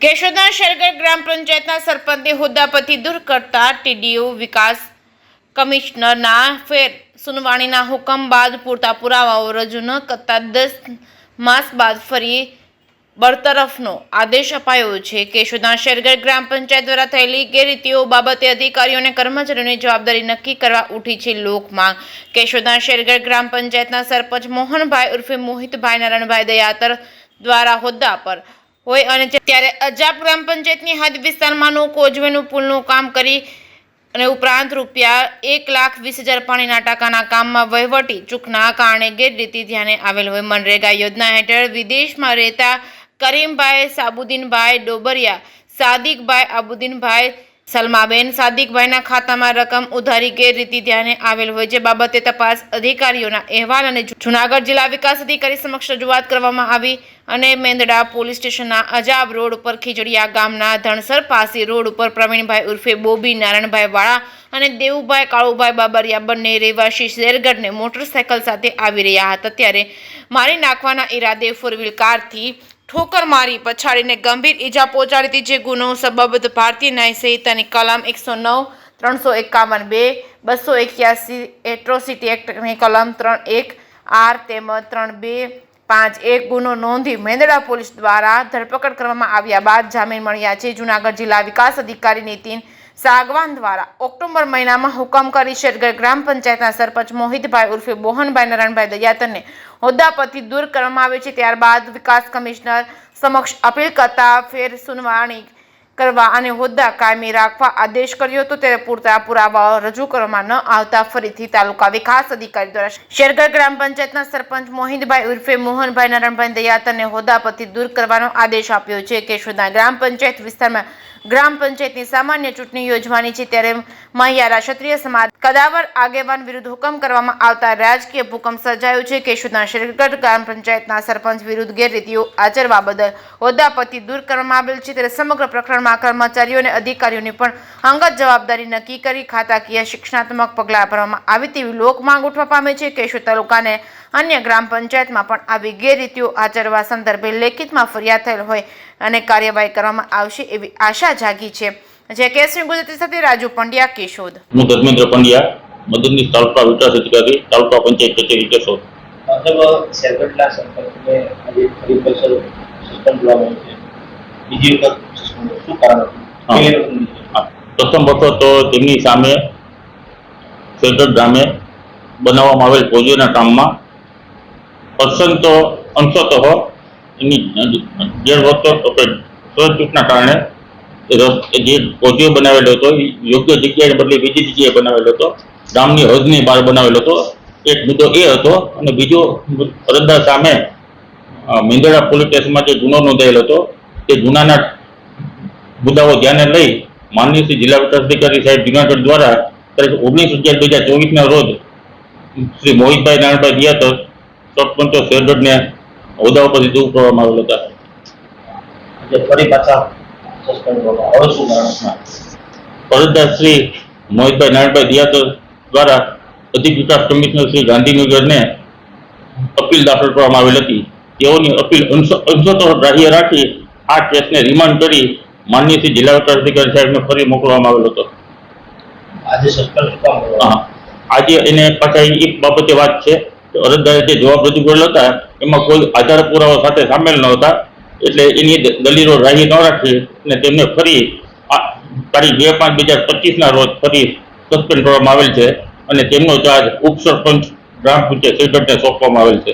કેશોદના શેરગઢ ગ્રામ પંચાયતના સરપંચને હોદ્દા પરથી દૂર કરતા ટીડીઓ વિકાસ કમિશનરના ફેર સુનાવણીના હુકમ બાદ પૂરતા પુરાવાઓ રજૂ ન કરતા 10 માસ બાદ ફરી બરતરફનો આદેશ અપાયો છે। કેશોદના શેરગઢ ગ્રામ પંચાયત દ્વારા થયેલી ગેરરીતિઓ બાબતે અધિકારીઓ અને કર્મચારીઓની જવાબદારી નક્કી કરવા ઉઠી છે લોક માંગ। કેશોદના શેરગઢ ગ્રામ પંચાયતના સરપંચ મોહનભાઈ ઉર્ફે મોહિતભાઈ નારાયણભાઈ દયાતર દ્વારા હોદ્દા પર હોય અને ત્યારે અજાબ ગ્રામ પંચાયતની હદ વિસ્તારમાંનું કોઝવેનું પુલનું કામ કરી અને ઉપરાંત રૂપિયા 1,20,000 પાણીના ટાંકાના કામમાં વહીવટી ચૂકના કારણે ગેરરીતિ ધ્યાને આવેલ હોય। મનરેગા યોજના હેઠળ વિદેશમાં રહેતા કરીમભાઈ સાબુદ્દીનભાઈ ડોબરિયા, સાદિકભાઈ આબુદ્દીનભાઈ, સલમાબેન સાદિકભાઈના ખાતામાં રકમ ઉધારી ગેરરીતિ ધ્યાને આવેલ હોય, જે બાબતે તપાસ અધિકારીઓના અહેવાલ અને જૂનાગઢ જિલ્લા વિકાસ અધિકારી સમક્ષ રજૂઆત કરવામાં આવી અને મેંદડા પોલીસ સ્ટેશનના અજાબ રોડ ઉપર ખીજડીયા ગામના ધણસર પાસે રોડ ઉપર પ્રવીણભાઈ ઉર્ફે બોબી નારાયણભાઈ વાળા અને દેવુભાઈ કાળુભાઈ બાબરિયા બંને રહેવાસી શેરગઢને મોટરસાયકલ સાથે આવી રહ્યા હતા, ત્યારે મારી નાખવાના ઈરાદે ફોરવ્હીલ કારથી ઠોકર મારી પછાડીને ગંભીર ઈજા પહોંચાડી હતી, જે ગુનો સબબ ભારતીય ન્યાય સંહિતાની કલમ 109, 351(2), 281 એટ્રોસિટી એક્ટની કલમ 3(1)R તેમજ 3(2)(5)(1) ગુનો નોંધી મેંદડા પોલીસ દ્વારા ધરપકડ કરવામાં આવ્યા બાદ જામીન મળ્યા છે। જૂનાગઢ જિલ્લા વિકાસ અધિકારી નીતિન સાગવાન દ્વારા ઓક્ટોબર મહિનામાં હુકમ કરી શેરગઢ ગ્રામ પંચાયતના સરપંચ મોહિતભાઈ ઉર્ફે મોહનભાઈ નારાયણભાઈ દયાતરને હોદ્દા પરથી દૂર કરવામાં આવે છે। ત્યારબાદ વિકાસ કમિશનર સમક્ષ અપીલ કરતા ફેર સુનાવણી કરવા અને હોદ્દા કાયમી રાખવા આદેશ કર્યો હતો, ત્યારે પૂરતા પુરાવાઓ રજૂ કરવામાં ન આવતા ફરીથી તાલુકા વિકાસ અધિકારી દ્વારા શેરગઢ ગ્રામ પંચાયતના સરપંચ મોહિતભાઈ ઉર્ફે મોહનભાઈ નારાયણભાઈ દયાતરને હોદ્દા પરથી દૂર કરવાનો આદેશ આપ્યો છે। કેશોદના ગ્રામ પંચાયત વિસ્તારમાં ગ્રામ પંચાયતની સામાન્ય ચૂંટણી યોજવાની છે, ત્યારે મહિયારા ક્ષત્રિય સમાજ કદાવર આગેવાન વિરુદ્ધ હુકમ કરવામાં આવતા રાજકીય ભૂકંપ સર્જાયો છે। કેશોદના શેરગઢ ગ્રામ પંચાયતના સરપંચ વિરુદ્ધ ગેરરીતિઓ આચરવા બદલ હોદ્દા પરથી દૂર કરવામાં આવેલ છે, ત્યારે સમગ્ર પ્રકરણમાં કર્મચારીઓ અને અધિકારીઓની પણ અંગત જવાબદારી નક્કી કરી ખાતાકીય શિક્ષણાત્મક પગલાં ભરવામાં આવે તેવી લોક માંગ ઉઠવા પામે છે। કેશોદ તાલુકાને અન્ય ગ્રામ પંચાયતમાં પણ આવી ગેરરીતિઓ આચરવા સંદર્ભે લેખિતમાં ફરિયાદ થયેલ હોય અને કાર્યવાહી કરવામાં આવશે એવી આશા જાગી છે। જે કેસરી ગુજરાતી સાથે રાજુ પંડ્યા, કેશોદ। હું ધર્મેન્દ્ર પંડ્યા, મદદનીશ તાલુકા વિકાસ અધિકારી, તાલુકા પંચાયત કચેરી, કેશોદ। શેરગઢના સરપંચને આજે ફરી પાછળ સસ્પેન્ડ કરવામાં આવ્યું છે, બીજી વખત શું કારણ? પ્રથમ વખત તો તેમની સામે શેરગઢ ગામે બનાવવામાં આવેલ કોઝવેના કામમાં અંશતઃ એની ગેરવર્તણૂકના કારણે જે કોઝવે બનાવેલો હતો એ યોગ્ય જગ્યાએ બદલે બીજી જગ્યાએ બનાવેલો હતો, ગામની હદની બહાર બનાવેલો હતો। એક મુદ્દો એ હતો અને બીજો અરજદાર સામે મેંદડા પોલીસ સ્ટેશનમાં જે ગુનો નોંધાયેલો હતો તે ગુનાના મુદ્દાઓ ધ્યાને લઈ માનનીય શ્રી જિલ્લા વિકાસ અધિકારી સાહેબ જૂનાગઢ દ્વારા તારીખ 19/11/2024 રોજ શ્રી મોહિતભાઈ નારાયણભાઈ દયાતર સરપંચો શેરગઢને હોદ્દા પરથી દૂર કરવામાં આવેલ હતા। ફરી પાછા સસ્પેન્ડ કરવામાં આવે શું કારણ? અરજદાર શ્રી મોહિતભાઈ નારાયણભાઈ દયાતર દ્વારા અધિક વિકાસ કમિશનર શ્રી ગાંધીનગરને અપીલ દાખલ કરવામાં આવેલ હતી। તેઓની અપીલ અંશતઃ ગ્રાહ્ય રાખી આ કેસને રિમાન્ડ કરી માનનીય શ્રી જિલ્લા વિકાસ અધિકારી સાહેબને ફરી મોકલવામાં આવેલો હતો। આજે સસ્પેન્ડ આજે એને પાછા એક બાબતે વાત છે કે અરજદારે જે જવાબ રજૂ કરેલા હતા એમાં કોઈ આધાર પુરાવા સાથે સામેલ ન હતા, એટલે એની દલીલો રાહી ન રાખી અને તેમને ફરી તારીખ 2/5/2025 રોજ ફરી સસ્પેન્ડ કરવામાં આવેલ છે અને તેમનો ચાર્જ ઉપસરપંચ ગ્રામ પંચાયત શેરગઢને સોંપવામાં આવેલ છે।